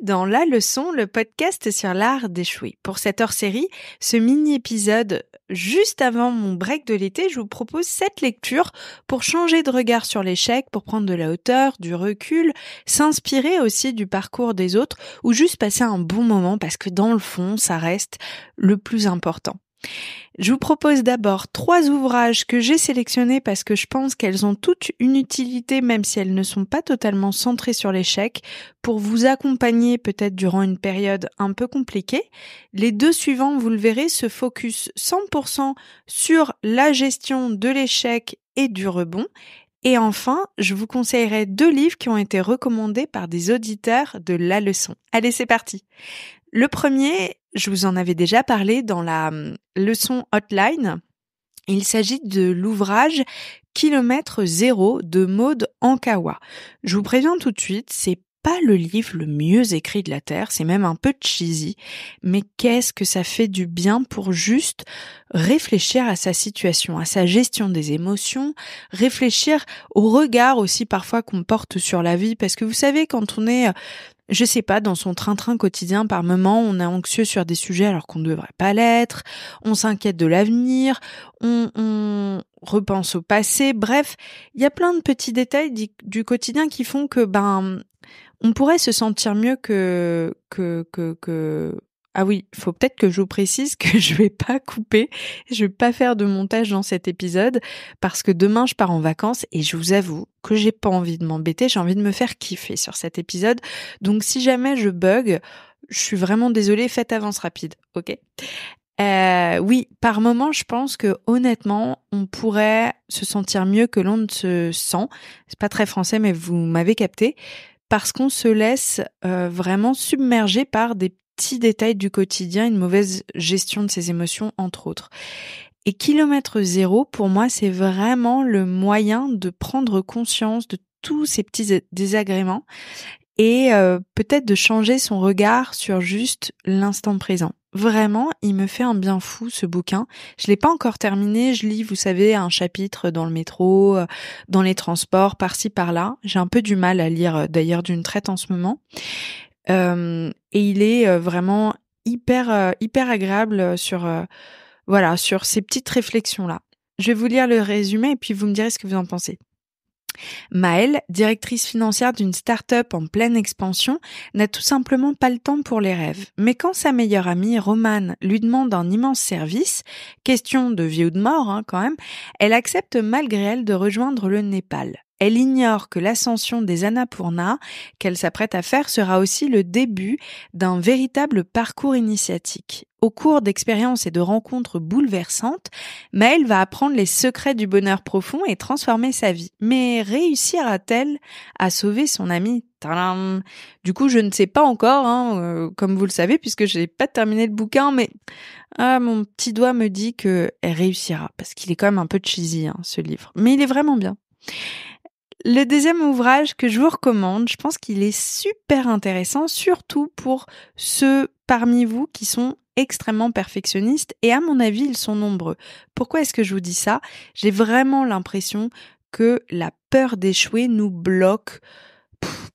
dans La Leçon, le podcast sur l'art d'échouer. Pour cette hors-série, ce mini-épisode juste avant mon break de l'été, je vous propose 7 lectures pour changer de regard sur l'échec, pour prendre de la hauteur, du recul, s'inspirer aussi du parcours des autres ou juste passer un bon moment parce que dans le fond, ça reste le plus important. Je vous propose d'abord 3 ouvrages que j'ai sélectionnés parce que je pense qu'elles ont toutes une utilité, même si elles ne sont pas totalement centrées sur l'échec, pour vous accompagner peut-être durant une période un peu compliquée. Les 2 suivants, vous le verrez, se focus 100% sur la gestion de l'échec et du rebond. Et enfin, je vous conseillerai 2 livres qui ont été recommandés par des auditeurs de La Leçon. Allez, c'est parti. Le premier, je vous en avais déjà parlé dans la leçon hotline. Il s'agit de l'ouvrage Kilomètre Zéro de Maud Ankawa. Je vous préviens tout de suite, c'est pas le livre le mieux écrit de la Terre, c'est même un peu cheesy, mais qu'est-ce que ça fait du bien pour juste réfléchir à sa situation, à sa gestion des émotions, réfléchir au regard aussi parfois qu'on porte sur la vie, parce que vous savez, quand on est je sais pas, dans son train-train quotidien, par moments, on est anxieux sur des sujets alors qu'on ne devrait pas l'être, on s'inquiète de l'avenir, on repense au passé, bref, il y a plein de petits détails du quotidien qui font que, on pourrait se sentir mieux que... Ah oui, il faut peut-être que je vous précise que je vais pas couper, je vais pas faire de montage dans cet épisode parce que demain je pars en vacances et je vous avoue que j'ai pas envie de m'embêter, j'ai envie de me faire kiffer sur cet épisode. Donc si jamais je bug, je suis vraiment désolée, faites avance rapide, ok ? Oui, par moment, je pense que honnêtement, on pourrait se sentir mieux que l'on ne se sent. C'est pas très français, mais vous m'avez capté. Parce qu'on se laisse vraiment submerger par des petits détails du quotidien, une mauvaise gestion de ses émotions, entre autres. Et Kilomètre Zéro, pour moi, c'est vraiment le moyen de prendre conscience de tous ces petits désagréments et peut-être de changer son regard sur juste l'instant présent. Vraiment, il me fait un bien fou ce bouquin. Je l'ai pas encore terminé, je lis, vous savez, un chapitre dans le métro, dans les transports, par-ci par-là. J'ai un peu du mal à lire d'ailleurs d'une traite en ce moment. Et il est vraiment hyper agréable sur ces petites réflexions-là. Je vais vous lire le résumé et puis vous me direz ce que vous en pensez. Maëlle, directrice financière d'une start-up en pleine expansion, n'a tout simplement pas le temps pour les rêves. Mais quand sa meilleure amie, Romane, lui demande un immense service, question de vie ou de mort quand même, elle accepte malgré elle de rejoindre le Népal. Elle ignore que l'ascension des Annapurna qu'elle s'apprête à faire sera aussi le début d'un véritable parcours initiatique. Au cours d'expériences et de rencontres bouleversantes, Maëlle va apprendre les secrets du bonheur profond et transformer sa vie. Mais réussira-t-elle à sauver son amie ? Tadam ! Du coup, je ne sais pas encore, comme vous le savez, puisque je n'ai pas terminé le bouquin, mais mon petit doigt me dit qu'elle réussira, parce qu'il est quand même un peu cheesy, ce livre. Mais il est vraiment bien. Le deuxième ouvrage que je vous recommande, je pense qu'il est super intéressant, surtout pour ceux parmi vous qui sont extrêmement perfectionnistes, et à mon avis, ils sont nombreux. Pourquoi est-ce que je vous dis ça ? J'ai vraiment l'impression que la peur d'échouer nous bloque,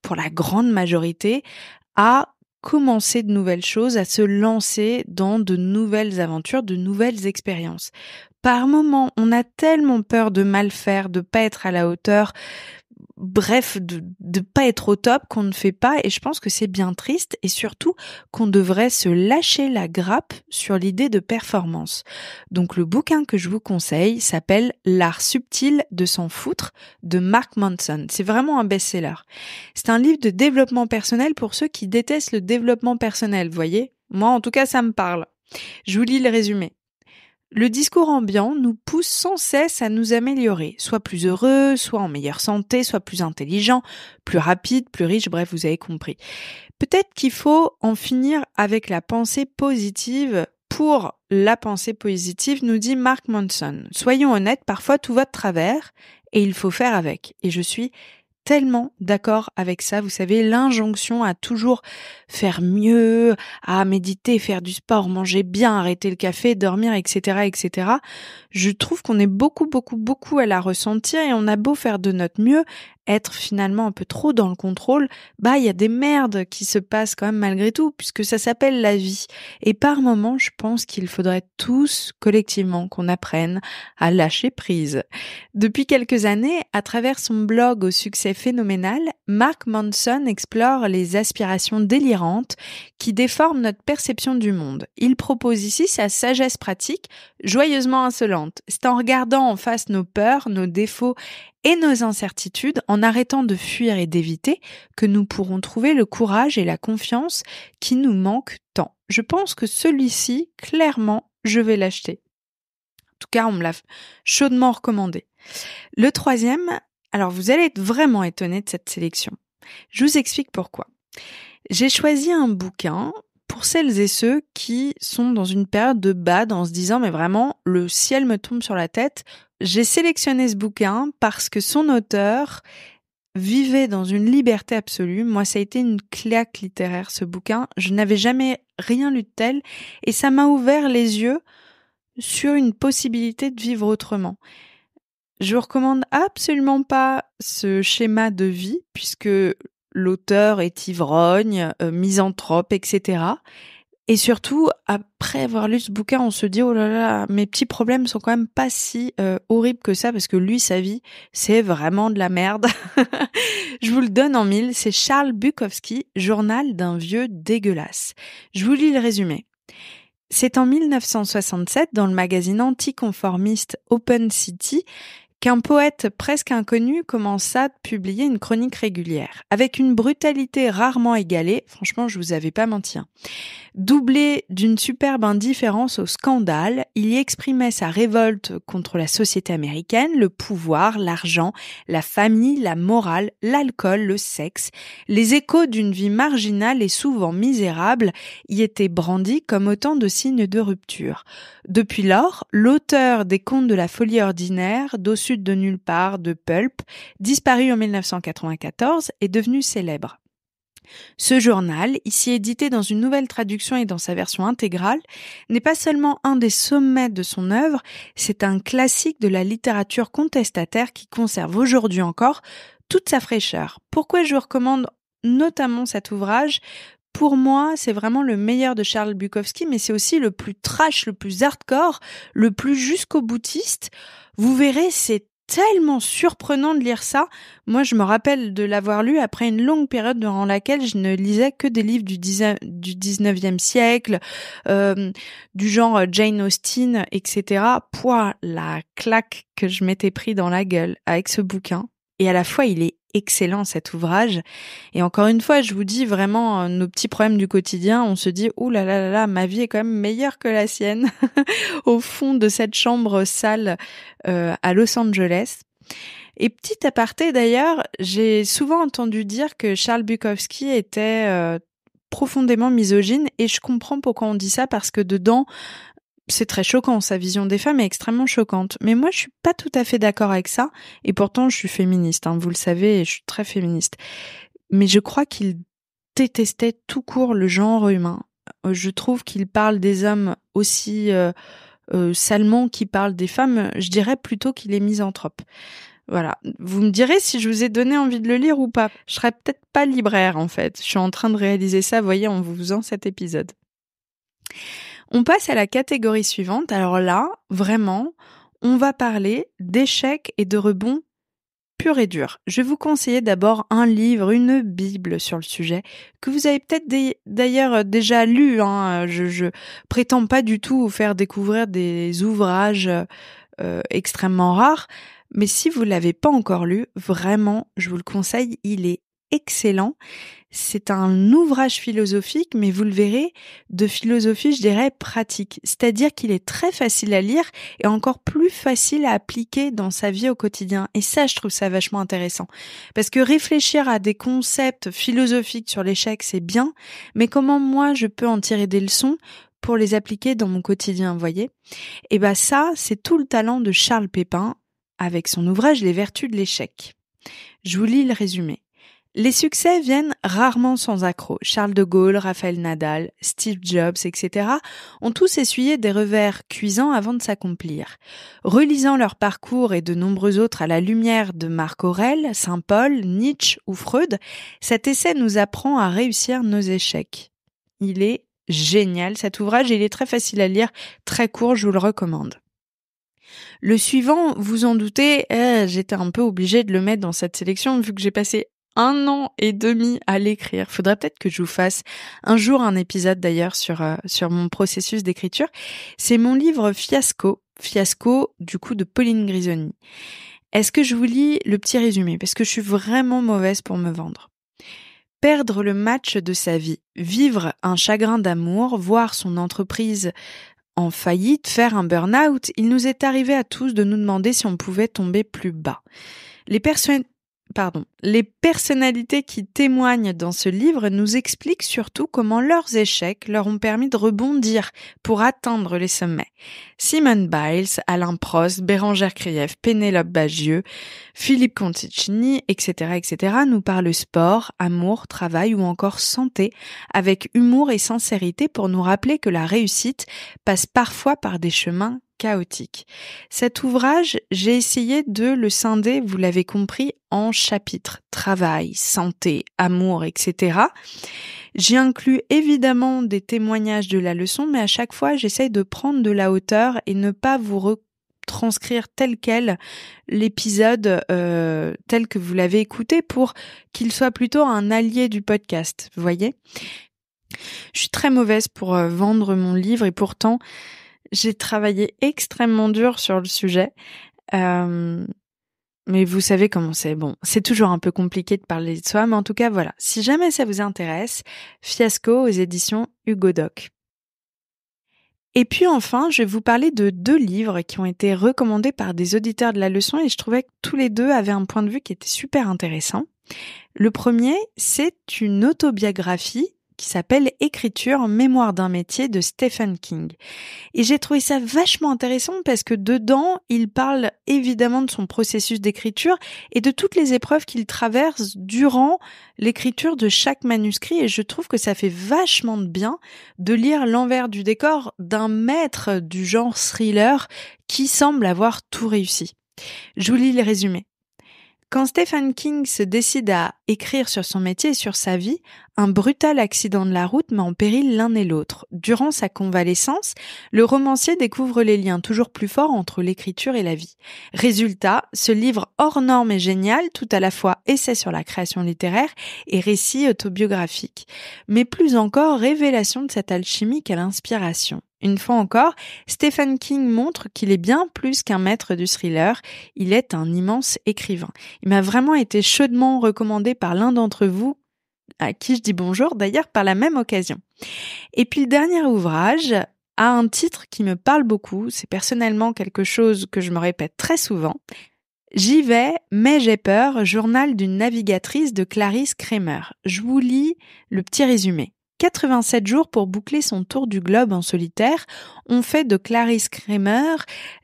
pour la grande majorité, à commencer de nouvelles choses, à se lancer dans de nouvelles aventures, de nouvelles expériences. Par moments, on a tellement peur de mal faire, de pas être à la hauteur, bref, de pas être au top qu'on ne fait pas, et je pense que c'est bien triste et surtout qu'on devrait se lâcher la grappe sur l'idée de performance. Donc le bouquin que je vous conseille s'appelle L'art subtil de s'en foutre de Mark Manson. C'est vraiment un best-seller. C'est un livre de développement personnel pour ceux qui détestent le développement personnel, vous voyez ? Moi en tout cas ça me parle. Je vous lis le résumé. Le discours ambiant nous pousse sans cesse à nous améliorer, soit plus heureux, soit en meilleure santé, soit plus intelligent, plus rapide, plus riche, bref, vous avez compris. Peut-être qu'il faut en finir avec la pensée positive pour la pensée positive, nous dit Mark Manson. Soyons honnêtes, parfois tout va de travers et il faut faire avec. Et je suis tellement d'accord avec ça, vous savez, l'injonction à toujours faire mieux, à méditer, faire du sport, manger bien, arrêter le café, dormir, etc., etc. Je trouve qu'on est beaucoup à la ressentir et on a beau faire de notre mieux, être finalement un peu trop dans le contrôle, il y a des merdes qui se passent quand même malgré tout, puisque ça s'appelle la vie. Et par moments, je pense qu'il faudrait tous, collectivement, qu'on apprenne à lâcher prise. Depuis quelques années, à travers son blog au succès phénoménal, Mark Manson explore les aspirations délirantes qui déforment notre perception du monde. Il propose ici sa sagesse pratique, joyeusement insolente. C'est en regardant en face nos peurs, nos défauts et nos incertitudes, en arrêtant de fuir et d'éviter, que nous pourrons trouver le courage et la confiance qui nous manquent tant. Je pense que celui-ci, clairement, je vais l'acheter. En tout cas, on me l'a chaudement recommandé. Le troisième, alors vous allez être vraiment étonnés de cette sélection. Je vous explique pourquoi. J'ai choisi un bouquin pour celles et ceux qui sont dans une période de bad en se disant mais vraiment le ciel me tombe sur la tête. J'ai sélectionné ce bouquin parce que son auteur vivait dans une liberté absolue. Moi, ça a été une claque littéraire ce bouquin. Je n'avais jamais rien lu de tel et ça m'a ouvert les yeux sur une possibilité de vivre autrement. Je vous recommande absolument pas ce schéma de vie puisque l'auteur est ivrogne, misanthrope, etc. Et surtout, après avoir lu ce bouquin, on se dit « Oh là là, mes petits problèmes sont quand même pas si horribles que ça » parce que lui, sa vie, c'est vraiment de la merde. Je vous le donne en mille, c'est Charles Bukowski, Journal d'un vieux dégueulasse. Je vous lis le résumé. C'est en 1967, dans le magazine anticonformiste Open City, qu'un poète presque inconnu commença à publier une chronique régulière, avec une brutalité rarement égalée, franchement je vous avais pas menti, doublée d'une superbe indifférence au scandale, il y exprimait sa révolte contre la société américaine, le pouvoir, l'argent, la famille, la morale, l'alcool, le sexe. Les échos d'une vie marginale et souvent misérable y étaient brandis comme autant de signes de rupture. Depuis lors, l'auteur des Contes de la folie ordinaire, d'Au sud de nulle part, de Pulp, disparu en 1994, est devenu célèbre. Ce journal, ici édité dans une nouvelle traduction et dans sa version intégrale, n'est pas seulement un des sommets de son œuvre, c'est un classique de la littérature contestataire qui conserve aujourd'hui encore toute sa fraîcheur. Pourquoi je vous recommande notamment cet ouvrage ? Pour moi, c'est vraiment le meilleur de Charles Bukowski, mais c'est aussi le plus trash, le plus hardcore, le plus jusqu'au boutiste. Vous verrez, c'est tellement surprenant de lire ça. Moi, je me rappelle de l'avoir lu après une longue période durant laquelle je ne lisais que des livres du 19e siècle, du genre Jane Austen, etc. Pouah, la claque que je m'étais pris dans la gueule avec ce bouquin. Et à la fois, il est excellent cet ouvrage. Et encore une fois, je vous dis vraiment nos petits problèmes du quotidien, on se dit ouh là là là là, ma vie est quand même meilleure que la sienne au fond de cette chambre sale à Los Angeles. Et petit aparté d'ailleurs, j'ai souvent entendu dire que Charles Bukowski était profondément misogyne et je comprends pourquoi on dit ça parce que dedans c'est très choquant, sa vision des femmes est extrêmement choquante. Mais moi, je suis pas tout à fait d'accord avec ça. Et pourtant, je suis féministe, vous le savez, et je suis très féministe. Mais je crois qu'il détestait tout court le genre humain. Je trouve qu'il parle des hommes aussi salement qu'il parle des femmes. Je dirais plutôt qu'il est misanthrope. Voilà. Vous me direz si je vous ai donné envie de le lire ou pas. Je serais peut-être pas libraire, en fait. Je suis en train de réaliser ça, voyez, en vous faisant cet épisode. On passe à la catégorie suivante. Alors là, vraiment, on va parler d'échecs et de rebonds pur et dur. Je vais vous conseiller d'abord un livre, une bible sur le sujet, que vous avez peut-être d'ailleurs déjà lu. Je prétends pas du tout vous faire découvrir des ouvrages extrêmement rares, mais si vous l'avez pas encore lu, vraiment, je vous le conseille, il est excellent. C'est un ouvrage philosophique, mais vous le verrez, de philosophie, je dirais, pratique. C'est-à-dire qu'il est très facile à lire et encore plus facile à appliquer dans sa vie au quotidien. Et ça, je trouve ça vachement intéressant. Parce que réfléchir à des concepts philosophiques sur l'échec, c'est bien, mais comment moi, je peux en tirer des leçons pour les appliquer dans mon quotidien, vous voyez ? Et ça, c'est tout le talent de Charles Pépin avec son ouvrage Les Vertus de l'échec. Je vous lis le résumé. Les succès viennent rarement sans accroc. Charles de Gaulle, Raphaël Nadal, Steve Jobs, etc. ont tous essuyé des revers cuisants avant de s'accomplir. Relisant leur parcours et de nombreux autres à la lumière de Marc Aurèle, Saint-Paul, Nietzsche ou Freud, cet essai nous apprend à réussir nos échecs. Il est génial cet ouvrage, il est très facile à lire, très court, je vous le recommande. Le suivant, vous en doutez, j'étais un peu obligée de le mettre dans cette sélection vu que j'ai passé 1 an et demi à l'écrire. Faudrait peut-être que je vous fasse un jour un épisode d'ailleurs sur mon processus d'écriture. C'est mon livre Fiasco du coup de Pauline Grisoni. Est-ce que je vous lis le petit résumé parce que je suis vraiment mauvaise pour me vendre. Perdre le match de sa vie, vivre un chagrin d'amour, voir son entreprise en faillite, faire un burn-out, il nous est arrivé à tous de nous demander si on pouvait tomber plus bas. Les personnalités qui témoignent dans ce livre nous expliquent surtout comment leurs échecs leur ont permis de rebondir pour atteindre les sommets. Simone Biles, Alain Prost, Bérengère Krief, Pénélope Bagieux, Philippe Conticini, etc., nous parlent sport, amour, travail ou encore santé avec humour et sincérité pour nous rappeler que la réussite passe parfois par des chemins chaotique. Cet ouvrage, j'ai essayé de le scinder, vous l'avez compris, en chapitres. Travail, santé, amour, etc. J'y inclus évidemment des témoignages de la leçon, mais à chaque fois, j'essaye de prendre de la hauteur et ne pas vous retranscrire tel quel l'épisode tel que vous l'avez écouté pour qu'il soit plutôt un allié du podcast, vous voyez ? Je suis très mauvaise pour vendre mon livre et pourtant, j'ai travaillé extrêmement dur sur le sujet, mais vous savez comment c'est. Bon, c'est toujours un peu compliqué de parler de soi, mais en tout cas, voilà. Si jamais ça vous intéresse, Fiasco aux éditions Hugo Doc. Et puis enfin, je vais vous parler de 2 livres qui ont été recommandés par des auditeurs de la leçon et je trouvais que tous les 2 avaient un point de vue qui était super intéressant. Le premier, c'est une autobiographie qui s'appelle Écriture, mémoire d'un métier de Stephen King. Et j'ai trouvé ça vachement intéressant parce que dedans, il parle évidemment de son processus d'écriture et de toutes les épreuves qu'il traverse durant l'écriture de chaque manuscrit et je trouve que ça fait vachement de bien de lire l'envers du décor d'un maître du genre thriller qui semble avoir tout réussi. Je vous lis les résumés. Quand Stephen King se décide à écrire sur son métier et sur sa vie, un brutal accident de la route met en péril l'un et l'autre. Durant sa convalescence, le romancier découvre les liens toujours plus forts entre l'écriture et la vie. Résultat, ce livre hors norme est génial, tout à la fois essai sur la création littéraire et récit autobiographique. Mais plus encore, révélation de cette alchimie qu'à l'inspiration. Une fois encore, Stephen King montre qu'il est bien plus qu'un maître du thriller, il est un immense écrivain. Il m'a vraiment été chaudement recommandé par l'un d'entre vous, à qui je dis bonjour d'ailleurs par la même occasion. Et puis le dernier ouvrage a un titre qui me parle beaucoup, c'est personnellement quelque chose que je me répète très souvent. J'y vais, mais j'ai peur, journal d'une navigatrice de Clarisse Kramer. Je vous lis le petit résumé. 87 jours pour boucler son tour du globe en solitaire ont fait de Clarisse Kramer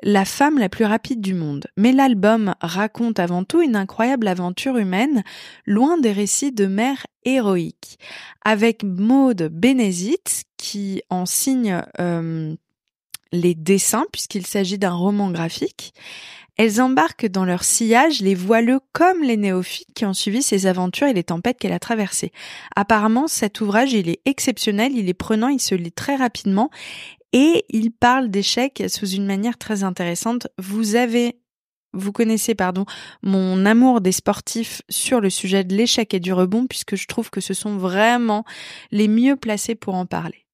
la femme la plus rapide du monde. Mais l'album raconte avant tout une incroyable aventure humaine, loin des récits de mères héroïques. Avec Maude Bénézit, qui en signe les dessins, puisqu'il s'agit d'un roman graphique. Elles embarquent dans leur sillage les voileux comme les néophytes qui ont suivi ses aventures et les tempêtes qu'elle a traversées. Apparemment, cet ouvrage, il est exceptionnel, il est prenant, il se lit très rapidement et il parle d'échecs sous une manière très intéressante. Vous connaissez mon amour des sportifs sur le sujet de l'échec et du rebond puisque je trouve que ce sont vraiment les mieux placés pour en parler.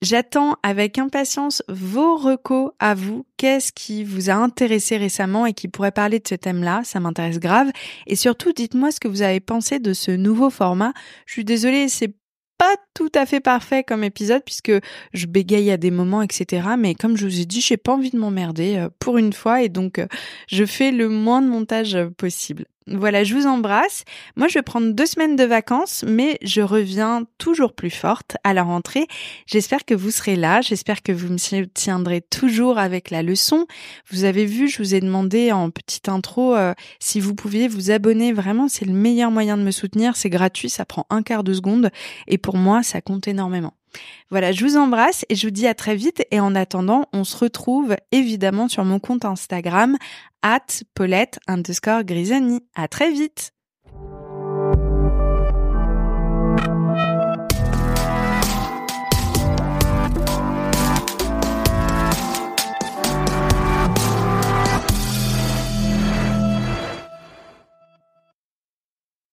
J'attends avec impatience vos recos à vous. Qu'est-ce qui vous a intéressé récemment et qui pourrait parler de ce thème-là? Ça m'intéresse grave. Et surtout, dites-moi ce que vous avez pensé de ce nouveau format. Je suis désolée, c'est pas tout à fait parfait comme épisode puisque je bégaye à des moments, etc. Mais comme je vous ai dit, j'ai pas envie de m'emmerder pour une fois et donc je fais le moins de montage possible. Voilà, je vous embrasse. Moi, je vais prendre 2 semaines de vacances, mais je reviens toujours plus forte à la rentrée. J'espère que vous serez là. J'espère que vous me soutiendrez toujours avec la leçon. Vous avez vu, je vous ai demandé en petite intro si vous pouviez vous abonner. Vraiment, c'est le meilleur moyen de me soutenir. C'est gratuit, ça prend un quart de seconde. Et pour moi, ça compte énormément. Voilà, je vous embrasse et je vous dis à très vite. Et en attendant, on se retrouve évidemment sur mon compte Instagram @Paulette_Grisoni. À très vite!